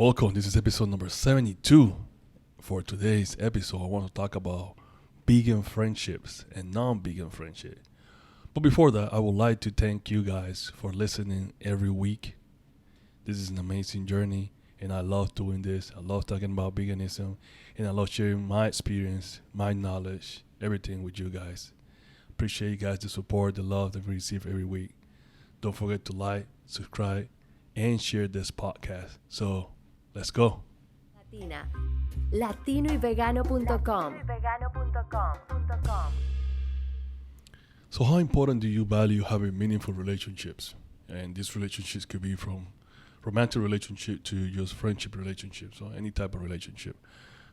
Welcome. This is episode number 72. For today's episode, I want to talk about vegan friendships and non-vegan friendship. But before that, I would like to thank you guys for listening every week. This is an amazing journey, and I love doing this. I love talking about veganism, and I love sharing my experience, my knowledge, everything with you guys. Appreciate you guys, the support, the love that we receive every week. Don't forget to like, subscribe, and share this podcast. So, let's go. Latina. Latinoyvegano.com. So, how important do you value having meaningful relationships? And these relationships could be from romantic relationship to just friendship relationships or any type of relationship.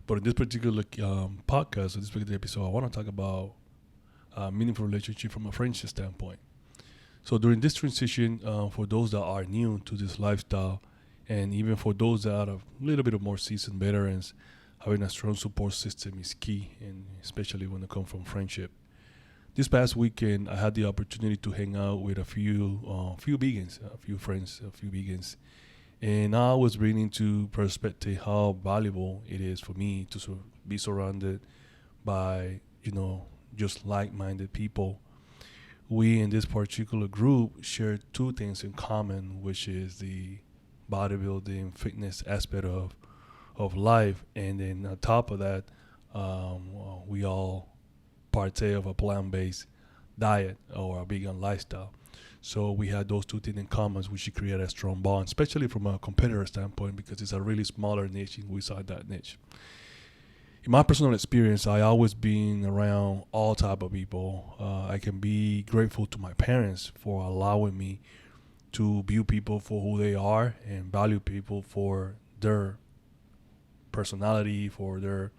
But in this particular podcast, or this particular episode, I want to talk about meaningful relationship from a friendship standpoint. So during this transition, for those that are new to this lifestyle, and even for those that are a little bit of more seasoned veterans, having a strong support system is key, and especially when it comes from friendship. This past weekend, I had the opportunity to hang out with a few vegans, a few friends, a few vegans, and I was bringing to perspective how valuable it is for me to be surrounded by, just like-minded people. We in this particular group share two things in common, which is the bodybuilding fitness aspect of life, and then on top of that, we all partake of a plant-based diet or a vegan lifestyle. So we had those two things in common, which should create a strong bond, especially from a competitor standpoint, because it's a really smaller niche and we saw that niche. In my personal experience, I always been around all type of people. I can be grateful to my parents for allowing me to view people for who they are and value people for their personality, for their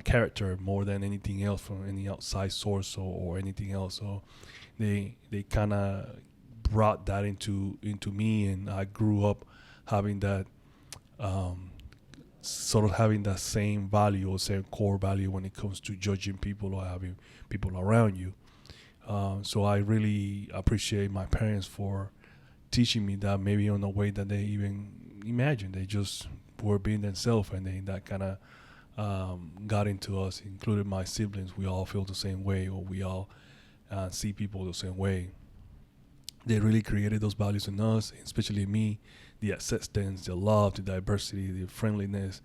character more than anything else from any outside source or anything else. So they kind of brought that into me, and I grew up having that sort of having that same value or same core value when it comes to judging people or having people around you. So I really appreciate my parents for teaching me that, maybe in a way that they even imagined. They just were being themselves, and that kind of got into us, including my siblings. We all feel the same way, or we all see people the same way. They really created those values in us, especially me, the acceptance, the love, the diversity, the friendliness,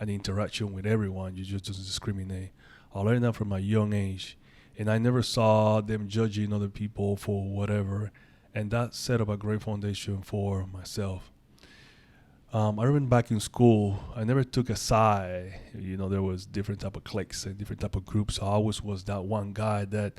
and the interaction with everyone. You just don't discriminate. I learned that from a young age, and I never saw them judging other people for whatever, and that set up a great foundation for myself. I remember back in school, I never took a side. There was different type of cliques and different type of groups. I always was that one guy that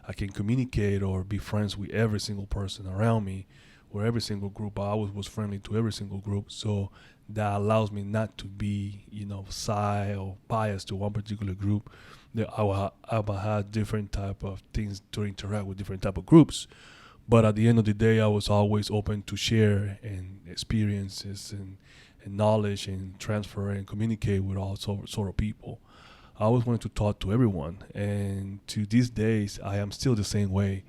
I can communicate or be friends with every single person around me, or every single group. I always was friendly to every single group. So that allows me not to be, side or biased to one particular group. That I will have different type of things to interact with different type of groups. But at the end of the day, I was always open to share and experiences and knowledge and transfer and communicate with all sort of people. I always wanted to talk to everyone. And to these days, I am still the same way.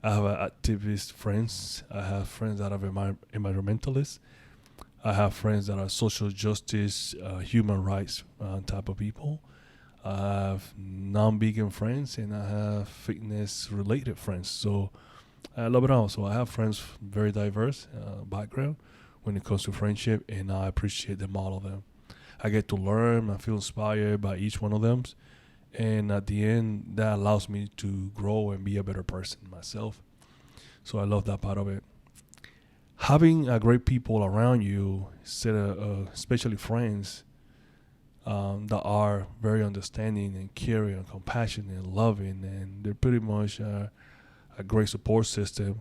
I have activist friends. I have friends that are environmentalists. I have friends that are social justice, human rights type of people. I have non-vegan friends, and I have fitness-related friends. So I love it all. So I have friends, very diverse background when it comes to friendship, and I appreciate them, all of them. I get to learn. I feel inspired by each one of them. And at the end, that allows me to grow and be a better person myself. So I love that part of it. Having great people around you, especially friends, that are very understanding and caring and compassionate and loving, and they're pretty much a great support system,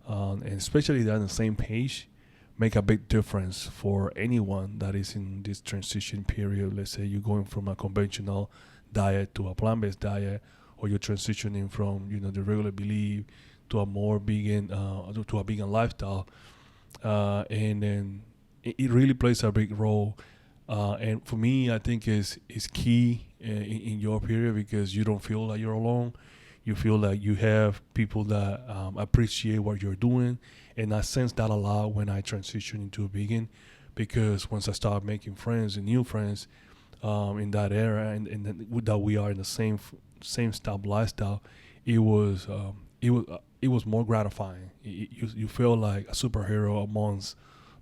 and especially they're on the same page, make a big difference for anyone that is in this transition period. Let's say you're going from a conventional diet to a plant-based diet, or you're transitioning from the regular belief to a more vegan to a vegan lifestyle, and then it really plays a big role. And for me, I think is key in your period, because you don't feel like you're alone. You feel like you have people that appreciate what you're doing, and I sense that a lot when I transition into a vegan, because once I started making friends and new friends in that era, and then that we are in the same style lifestyle, it was more gratifying. You feel like a superhero amongst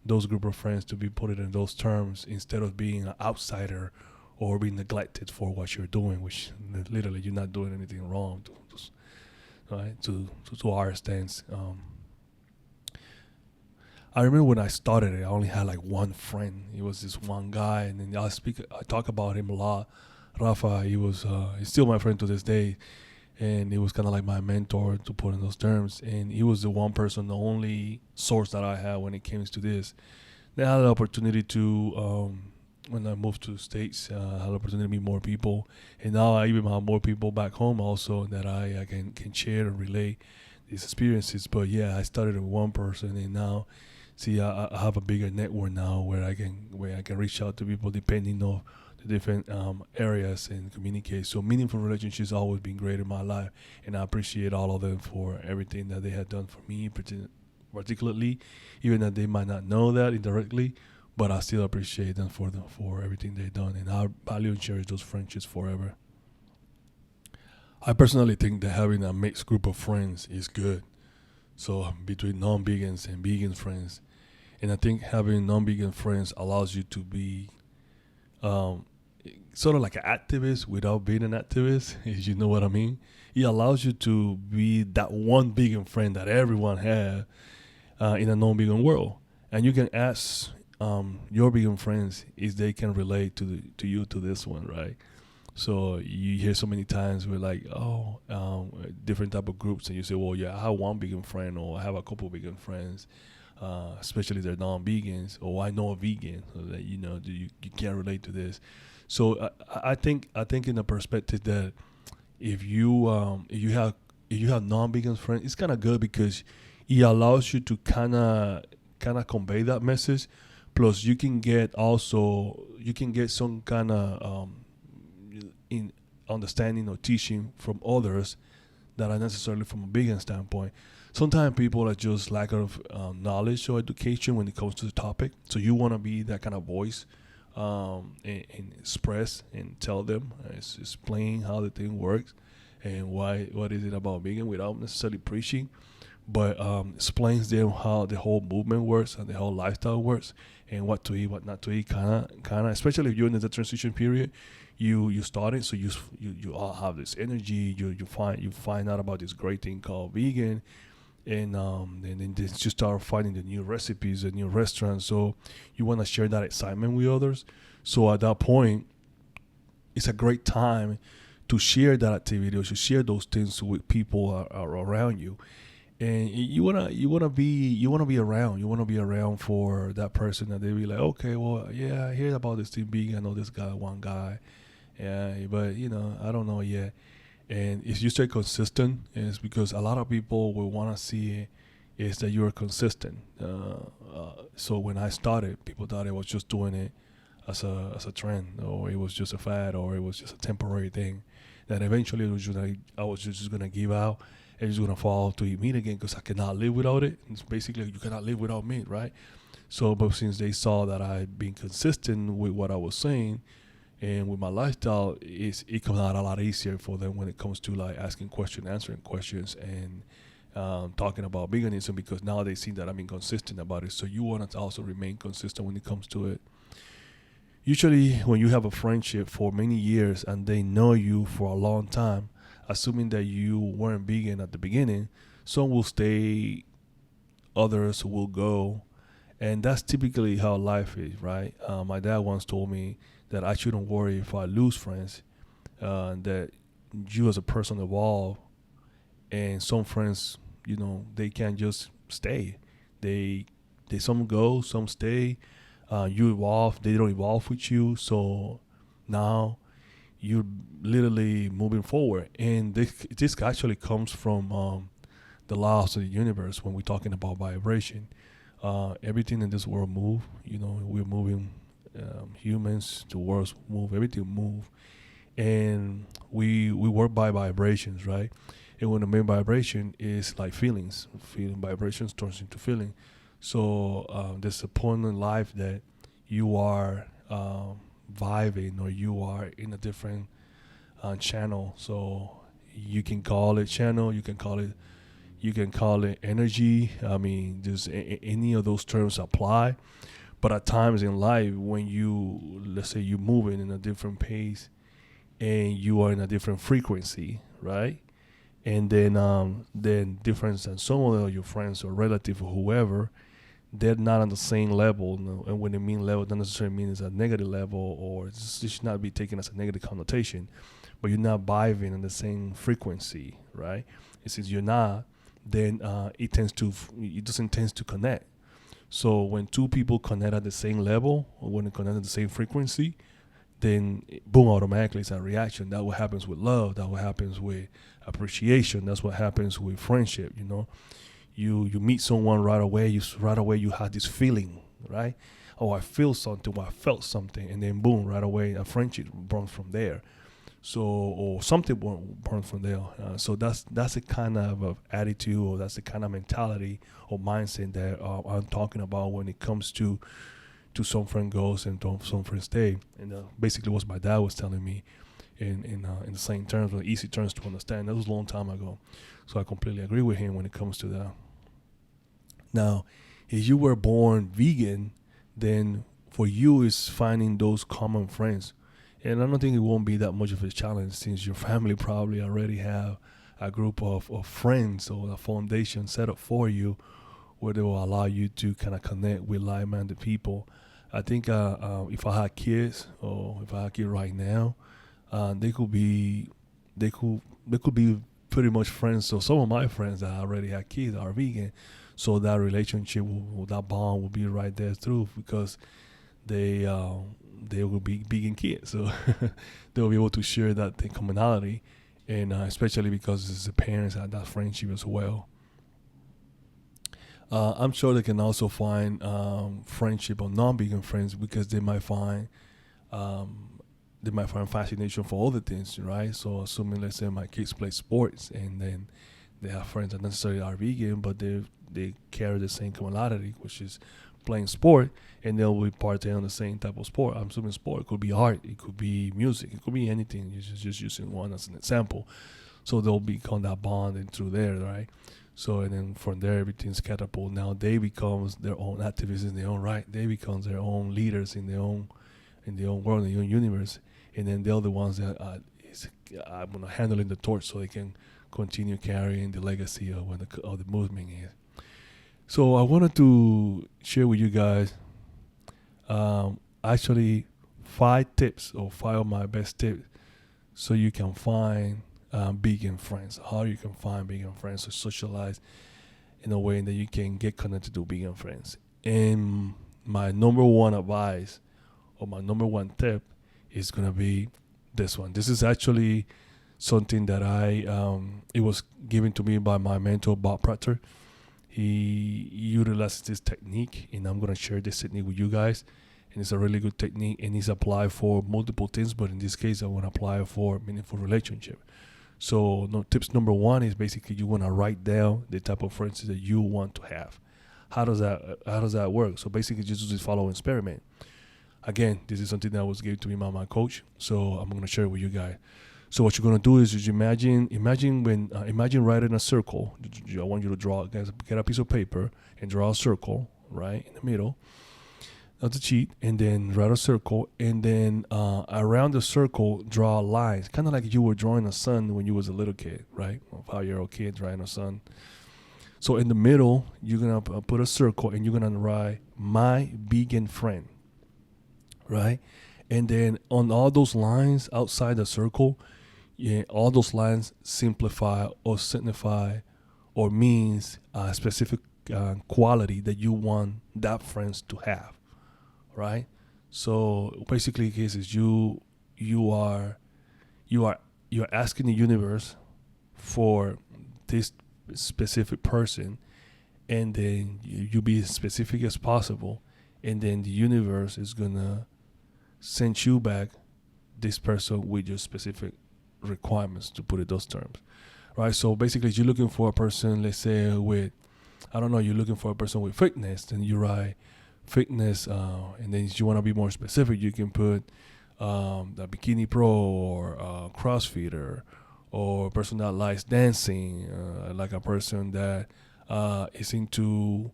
those group of friends, to be put it in those terms, instead of being an outsider or being neglected for what you're doing, which literally you're not doing anything wrong right, to our stance. I remember when I started it, I only had like one friend. It was this one guy, and then I talk about him a lot. Rafa, he's still my friend to this day, and he was kind of like my mentor, to put in those terms. And he was the one person, the only source that I had when it came to this. Then I had the opportunity to, when I moved to the States, I had the opportunity to meet more people, and now I even have more people back home also that I can share and relay these experiences. But yeah, I started with one person, and now, see, I have a bigger network now where I can reach out to people depending on the different areas and communicate. So meaningful relationships always been great in my life, and I appreciate all of them for everything that they have done for me, particularly, even that they might not know that indirectly, but I still appreciate them for everything they've done, and I value and cherish those friendships forever. I personally think that having a mixed group of friends is good. So between non-vegans and vegan friends, and I think having non-vegan friends allows you to be um, sort of like an activist without being an activist, if you know what I mean. It allows you to be that one vegan friend that everyone has in a non-vegan world, and you can ask your vegan friends if they can relate to you to this one, right? So you hear so many times we're like, oh, different type of groups, and you say, well, yeah, I have one vegan friend, or I have a couple vegan friends, especially they're non-vegans, or I know a vegan, so that you can't relate to this. So I think in the perspective that if you have non-vegan friends, it's kind of good because it allows you to kind of convey that message. Plus, you can get some kind of in understanding or teaching from others that are necessarily from a vegan standpoint. Sometimes people are just lack of knowledge or education when it comes to the topic. So you want to be that kind of voice, and express and tell them, explain how the thing works and what is it about vegan without necessarily preaching, but explains them how the whole movement works and the whole lifestyle works, and what to eat, what not to eat, kind of. Especially if you're in the transition period, you start it, so you all have this energy. You find out about this great thing called vegan, and then you start finding the new recipes and new restaurants. So you want to share that excitement with others. So at that point, it's a great time to share that activity or to share those things with people are around you, and you wanna be around. You wanna be around for that person that they be like, okay, well, yeah, I heard about this thing big. I know this guy, one guy, yeah, but I don't know yet. And if you stay consistent, it's because a lot of people will wanna see is that you're consistent. So when I started, people thought I was just doing it as a trend, or it was just a fad, or it was just a temporary thing. That eventually I was just gonna give out and just gonna fall to eat meat again because I cannot live without it. It's basically you cannot live without meat, right? So, but since they saw that I'd been consistent with what I was saying and with my lifestyle, it comes out a lot easier for them when it comes to like asking questions, answering questions, and talking about veganism, because now they see that I'm being consistent about it. So you want to also remain consistent when it comes to it. Usually, when you have a friendship for many years and they know you for a long time, assuming that you weren't vegan at the beginning, some will stay, others will go, and that's typically how life is, right? My dad once told me that I shouldn't worry if I lose friends, that you as a person evolve, and some friends, they can't just stay. They some go, some stay. You evolve, they don't evolve with you, so now you're literally moving forward. And this actually comes from the laws of the universe when we're talking about vibration. Everything in this world move. We're moving. Humans, the world move. Everything move, and we work by vibrations, right? And when the main vibration is like feelings, feeling vibrations turns into feeling. So there's a point in life that you are vibing, or you are in a different channel. So you can call it channel, you can call it energy. I mean, just any of those terms apply. But at times in life, when you, let's say, you're moving in a different pace and you are in a different frequency, right? And then difference and some of your friends or relative or whoever, they're not on the same level. No? And when they mean level, doesn't necessarily mean it's a negative level, or it should not be taken as a negative connotation. But you're not vibing on the same frequency, right? And since you're not, then it doesn't tend to connect. So when two people connect at the same level, or when they connect at the same frequency, then boom, automatically it's a reaction. That's what happens with love. That's what happens with appreciation. That's what happens with friendship. You meet someone right away. You have this feeling, right? Oh, I feel something. Or I felt something, and then boom, right away a friendship born from there. So, or something born from there. So that's the kind of attitude, or that's the kind of mentality or mindset that I'm talking about when it comes to some friend goes and to some friend stay. And basically what my dad was telling me in the same terms, or easy terms to understand. That was a long time ago. So I completely agree with him when it comes to that. Now, if you were born vegan, then for you is finding those common friends. And I don't think it won't be that much of a challenge, since your family probably already have a group of friends or a foundation set up for you, where they will allow you to kind of connect with like-minded people. I think if I had kids, or if I had kids right now, they could be pretty much friends. So some of my friends that already have kids are vegan, so that relationship, that bond will be right there through, because they will be vegan kids, so they'll be able to share that commonality, and especially because it's the parents have that friendship as well. I'm sure they can also find friendship or non-vegan friends, because they might find fascination for other things, right? So assuming, let's say, my kids play sports, and then they have friends that necessarily are vegan, but they carry the same commonality, which is playing sport, and they'll be partaking on the same type of sport. I'm assuming sport, it could be art, it could be music, it could be anything. You're just using one as an example. So they'll become that bond and through there, right? So, and then from there, everything's catapult. Now they becomes their own activists in their own right. They become their own leaders in their own world, in their own universe. And then they're the ones that I'm gonna handling the torch, so they can continue carrying the legacy of the movement is. So I wanted to share with you guys, actually, 5 tips, or 5 of my best tips, so you can find vegan friends. How you can find vegan friends, or socialize in a way that you can get connected to vegan friends. And my number one advice, or my number one tip, is gonna be this one. This is actually something that it was given to me by my mentor, Bob Prater. He utilizes this technique, and I'm gonna share this technique with you guys. And it's a really good technique, and it's applied for multiple things, but in this case, I want to apply it for meaningful relationship. So, tips number one is basically you want to write down the type of friends that you want to have. How does that work? So basically, just do this following experiment. Again, this is something that was given to me by my coach, so I'm gonna share it with you guys. So what you're gonna do is just imagine writing a circle. I want you to get a piece of paper and draw a circle right in the middle of the sheet, and then write a circle, and then around the circle draw lines, kind of like you were drawing a sun when you was a little kid, right? A 5-year-old kid drawing a sun. So in the middle, you're gonna put a circle, and you're gonna write my vegan friend, right? And then on all those lines outside the circle, all those lines simplify or signify or means a specific quality that you want that friends to have, right? So basically, the case is you're asking the universe for this specific person, and then you be as specific as possible, and then the universe is gonna send you back this person with your specific requirements, to put it those terms, right? So basically, you're looking for a person, let's say, with, I don't know, you're looking for a person with fitness, then you write fitness, and then if you want to be more specific, you can put the bikini pro or crossfitter or a person that likes dancing, like a person that is into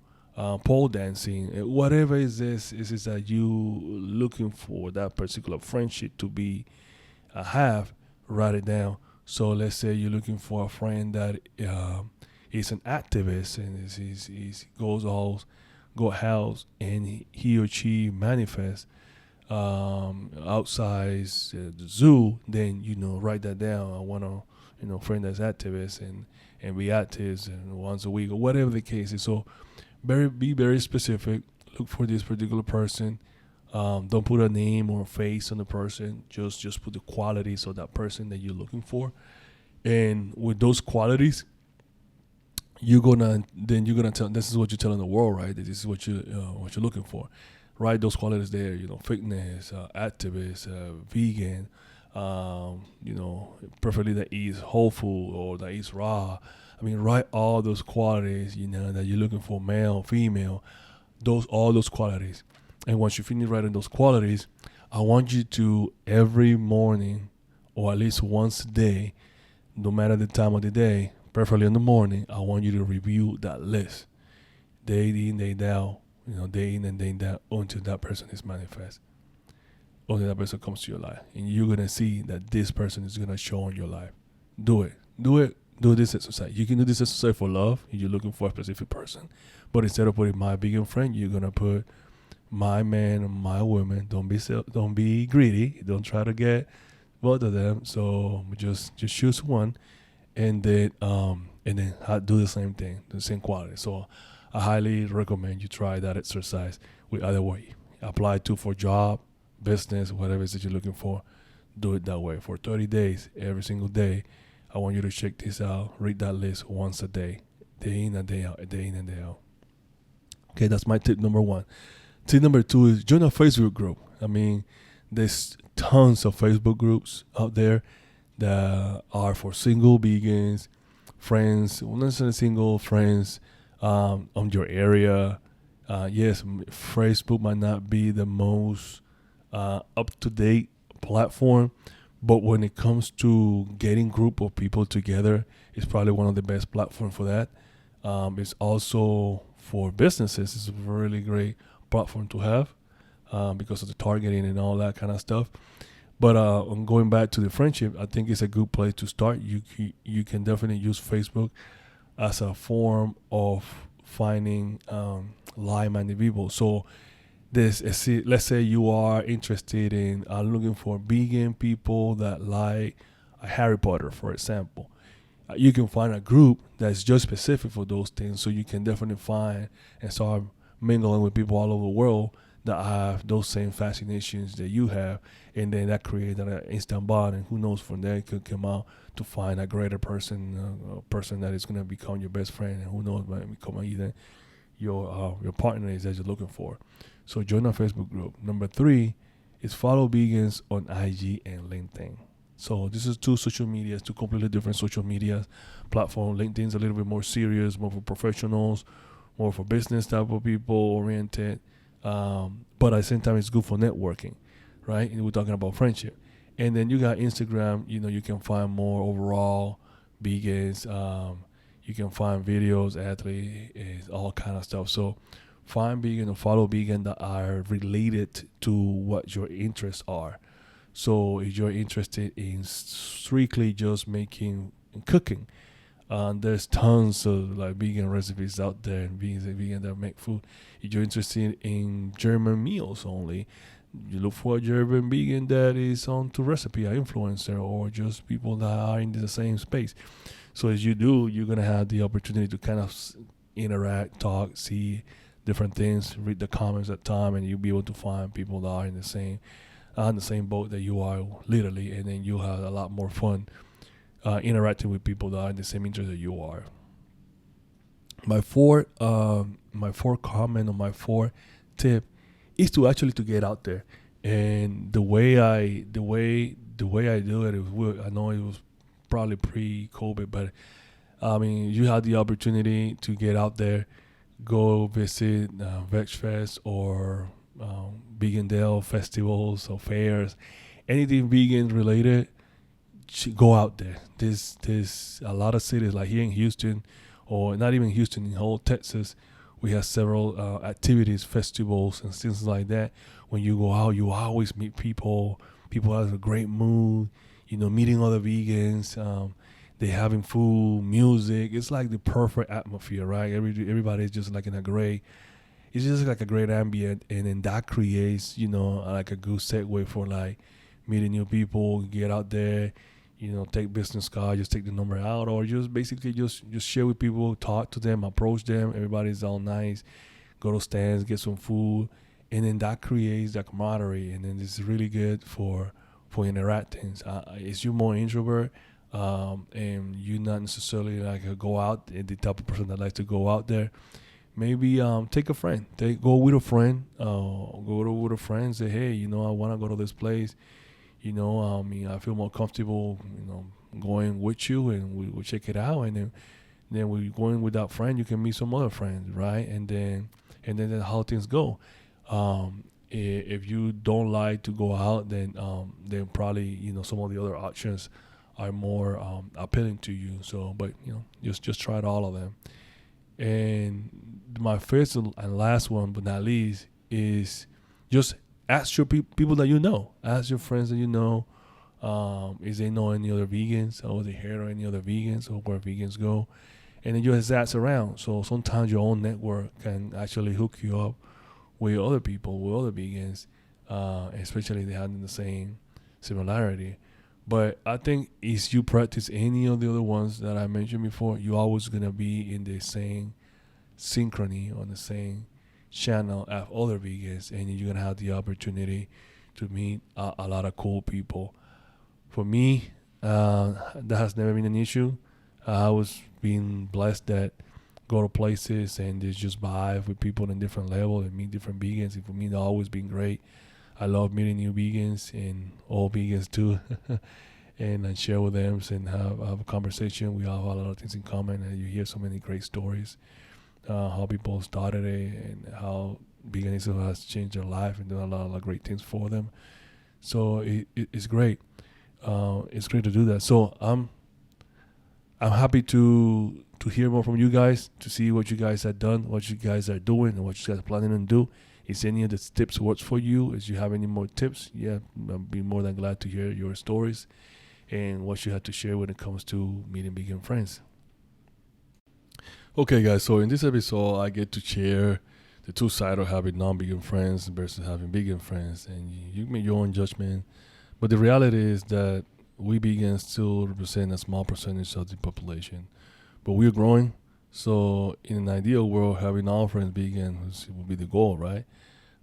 pole dancing, whatever is that you looking for that particular friendship to be have, write it down. So let's say you're looking for a friend that is an activist and is goes all go house and he or she manifests outside the zoo, then write that down. I want to friend that's activist and be active and once a week or whatever the case is. So be very specific. Look for this particular person. Don't put a name or a face on the person. Just put the qualities of that person that you're looking for. And with those qualities, you're gonna tell. This is what you're telling the world, right? This is what you're looking for. Write those qualities there. Fitness, activist, vegan. Preferably that eats whole food or that eats raw. I mean, write all those qualities, that you're looking for, male, female, all those qualities. And once you finish writing those qualities, I want you to every morning or at least once a day, no matter the time of the day, preferably in the morning, I want you to review that list day in, day out, day in and day out until that person is manifest, until that person comes to your life. And you're going to see that this person is going to show in your life. Do it. Do this exercise. You can do this exercise for love if you're looking for a specific person. But instead of putting my vegan friend, you're going to put my man or my woman. Don't be greedy. Don't try to get both of them. So just choose one and then do the same thing, the same quality. So I highly recommend you try that exercise with either way. Apply to for job, business, whatever it is that you're looking for. Do it that way for 30 days, every single day. I want you to check this out. Read that list once a day in and day out, day in and day out. Okay, that's my tip number one. Tip number two is join a Facebook group. I mean, there's tons of Facebook groups out there that are for single vegans, friends, well, not necessarily single friends on your area. Yes, Facebook might not be the most up-to-date platform, but when it comes to getting group of people together, it's probably one of the best platforms for that. It's also for businesses. It's a really great platform to have because of the targeting and all that kind of stuff. But on going back to the friendship, I think it's a good place to start. You can definitely use Facebook as a form of finding like-minded people. So let's say you are interested in looking for vegan people that like Harry Potter, for example. You can find a group that's just specific for those things, so you can definitely find and start mingling with people all over the world that have those same fascinations that you have, and then that creates an instant bond, and who knows, from there it could come out to find a greater person, a person that is going to become your best friend, and who knows, might become either your partner is that you're looking for. So join our Facebook group. Number 3 is follow vegans on IG and LinkedIn. So this is two completely different social media platforms. LinkedIn's a little bit more serious, more for professionals, more for business type of people oriented. But at the same time, it's good for networking, right? And we're talking about friendship. And then you got Instagram. You can find more overall vegans. You can find videos, athletes, all kind of stuff. So find vegan or follow vegan that are related to what your interests are. So if you're interested in strictly just making and cooking, there's tons of like vegan recipes out there and vegan that make food. If you're interested in German meals only, you look for a German vegan that is on to recipe, an influencer, or just people that are in the same space. So as you do, you're gonna have the opportunity to kind of interact, talk, see different things, read the comments at time, and you'll be able to find people that are in the same boat that you are, literally, and then you'll have a lot more fun interacting with people that are in the same interest that you are. My fourth comment or my fourth tip is to get out there. And the way I do it is weird. I know it was probably pre-COVID, but I mean, you have the opportunity to get out there. go visit Veg Fest or Vegan Dale festivals or fairs, anything vegan related. Go out there. There's a lot of cities like here in Houston, or not even Houston, in whole Texas. We have several activities, festivals, and things like that. When you go out, you always meet people. People have a great mood. Meeting other vegans. They having food, music. It's like the perfect atmosphere, right? Everybody's just like in a great. It's just like a great ambient, and then that creates, like a good segue for like meeting new people. Get out there, take business card, just take the number out, or just basically just share with people, talk to them, approach them. Everybody's all nice. Go to stands, get some food, and then that creates that camaraderie, and then it's really good for interacting. Is you more introvert, and you not necessarily like go out, the type of person that likes to go out there. Maybe take a friend. Go with a friend. With a friend. Say, hey, I want to go to this place. I feel more comfortable, going with you, and we'll check it out. And then we going with that friend. You can meet some other friends, right? And then that's how things go. If you don't like to go out, then probably some of the other options are more appealing to you. So, but just try all of them. And my first and last one, but not least, is just ask your people that you know. Ask your friends that you know. Is they know any other vegans, or they hear of any other vegans, or where vegans go, and then you just ask around. So sometimes your own network can actually hook you up with other people, with other vegans, especially if they have the same similarity. But I think if you practice any of the other ones that I mentioned before, you're always gonna be in the same synchrony, on the same channel as other vegans, and you're gonna have the opportunity to meet a lot of cool people. For me, that has never been an issue. I was being blessed that go to places and just vibe with people in different level and meet different vegans. And for me, that's always been great. I love meeting new vegans and all vegans too, and I share with them and have a conversation. We all have a lot of things in common, and you hear so many great stories, how people started it and how veganism has changed their life and done a lot of great things for them. So it's great. It's great to do that. So I'm happy to hear more from you guys, to see what you guys have done, what you guys are doing, and what you guys are planning to do. If any of the tips works for you, if you have any more tips, I'll be more than glad to hear your stories and what you have to share when it comes to meeting vegan friends. Okay, guys, so in this episode, I get to share the two sides of having non-vegan friends versus having vegan friends, and you make your own judgment. But the reality is that we vegans still represent a small percentage of the population, but we're growing. So in an ideal world, having all friends vegan would be the goal, right?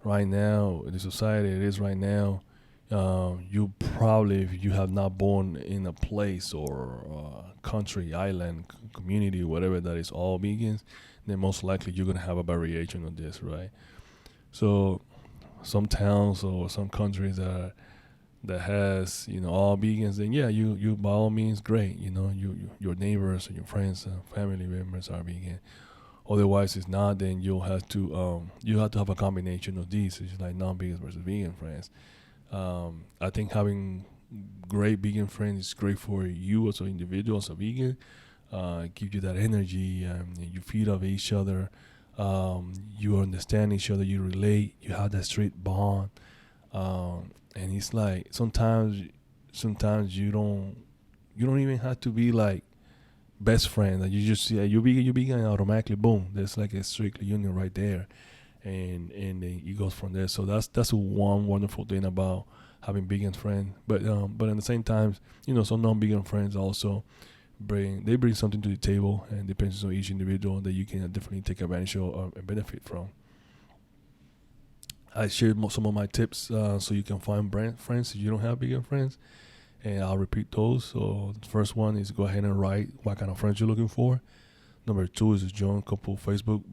Right now, in the society it is right now, you probably, if you have not born in a place or country, island, community, whatever that is all vegans, then most likely you're going to have a variation of this, right? So some towns or some countries that has all vegans, then you by all means great, your neighbors and your friends and family members are vegan. Otherwise, it's not. Then you have to have a combination of these. It's like non-vegans versus vegan friends. I think having great vegan friends is great for you as an individual, as a vegan. Give you that energy. You feed off each other. You understand each other. You relate. You have that straight bond. And it's like sometimes you don't even have to be like best friend. Like you just you vegan, automatically boom. There's like a strict union right there, and then it goes from there. So that's one wonderful thing about having vegan friends. But at the same time, some non-vegan friends also bring something to the table, and depends on each individual that you can definitely take advantage of or benefit from. I shared some of my tips so you can find friends if you don't have vegan friends, and I'll repeat those. So the first one is go ahead and write what kind of friends you're looking for. Number 2 is to join a couple of Facebook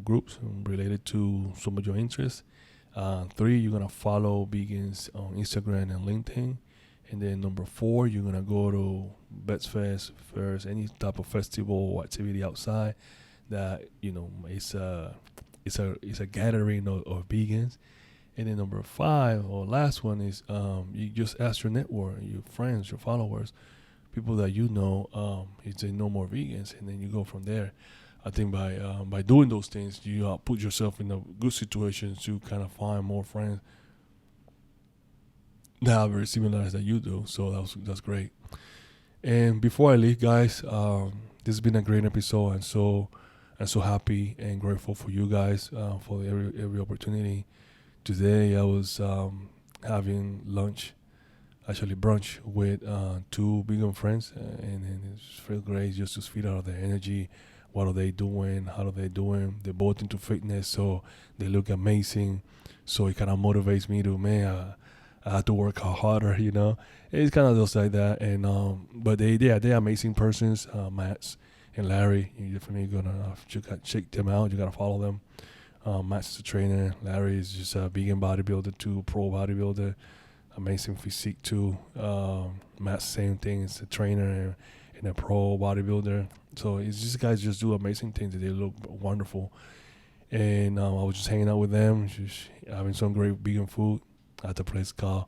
groups related to some of your interests. 3, you're going to follow vegans on Instagram and LinkedIn. And then number 4, you're going to go to Bets Fest, fairs, any type of festival or activity outside. that it's a gathering of vegans. And then number 5 or last one is you just ask your network, your friends, your followers, people that you know, if they know more vegans, and then you go from there. I think by doing those things, you put yourself in a good situation to kind of find more friends that are very similar as that you do. So that's great. And before I leave, guys, this has been a great episode, and so happy and grateful for you guys for every opportunity. Today I was having brunch with 2 vegan friends, and it's feel great just to feed out their energy. What are they doing? How are they doing? They're both into fitness, so they look amazing. So it kind of motivates me to, I have to work harder, It's kind of just like that. And but they're amazing persons, Matt and Larry. You definitely gonna check them out. You gotta follow them. Matt's a trainer. Larry is just a vegan bodybuilder too, pro bodybuilder, amazing physique too. Matt's same thing. It's a trainer and a pro bodybuilder. So it's just guys just do amazing things. They look wonderful. And I was just hanging out with them, just having some great vegan food at the place called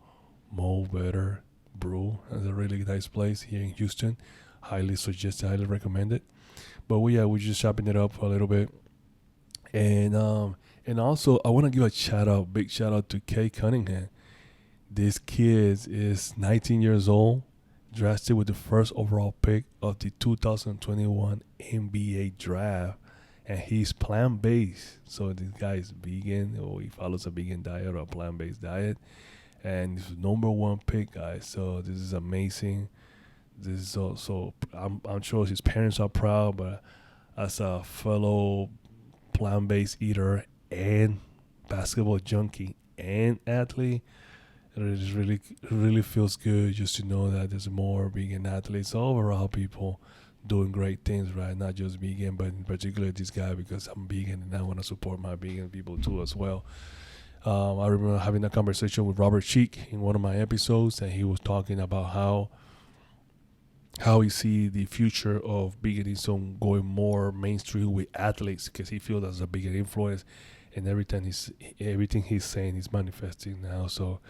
Mo Better Brew. It's a really nice place here in Houston. Highly recommend it. But we're just chopping it up a little bit. And also I want to give a big shout out to Kay Cunningham. This kid is 19 years old, drafted with the first overall pick of the 2021 NBA draft, and he's plant-based. So this guy is vegan, or he follows a vegan diet or a plant-based diet, and he's number 1 pick, guys. So this is amazing. This is also, I'm sure his parents are proud, but as a fellow plant-based eater and basketball junkie and athlete, it really feels good just to know that there's more vegan athletes overall, people doing great things, right? Not just vegan, but in particular this guy, because I'm vegan and I want to support my vegan people too as well. I remember having a conversation with Robert Cheek in one of my episodes, and he was talking about how he see the future of veganism going more mainstream with athletes, because he feels that's a bigger influence, and everything he's saying is manifesting now. So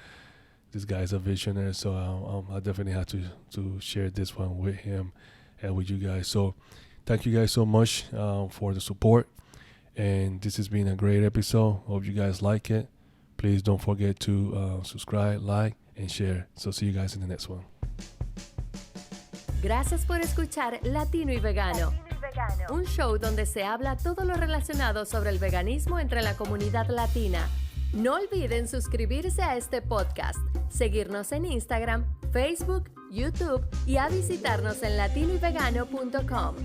this guy's a visionary. So I definitely have to share this one with him and with you guys. So thank you guys so much for the support, and this has been a great episode. Hope you guys like it. Please don't forget to subscribe, like, and share. So see you guys in the next one. Gracias por escuchar Latino y Vegano, un show donde se habla todo lo relacionado sobre el veganismo entre la comunidad latina. No olviden suscribirse a este podcast, seguirnos en Instagram, Facebook, YouTube y a visitarnos en latinoyvegano.com.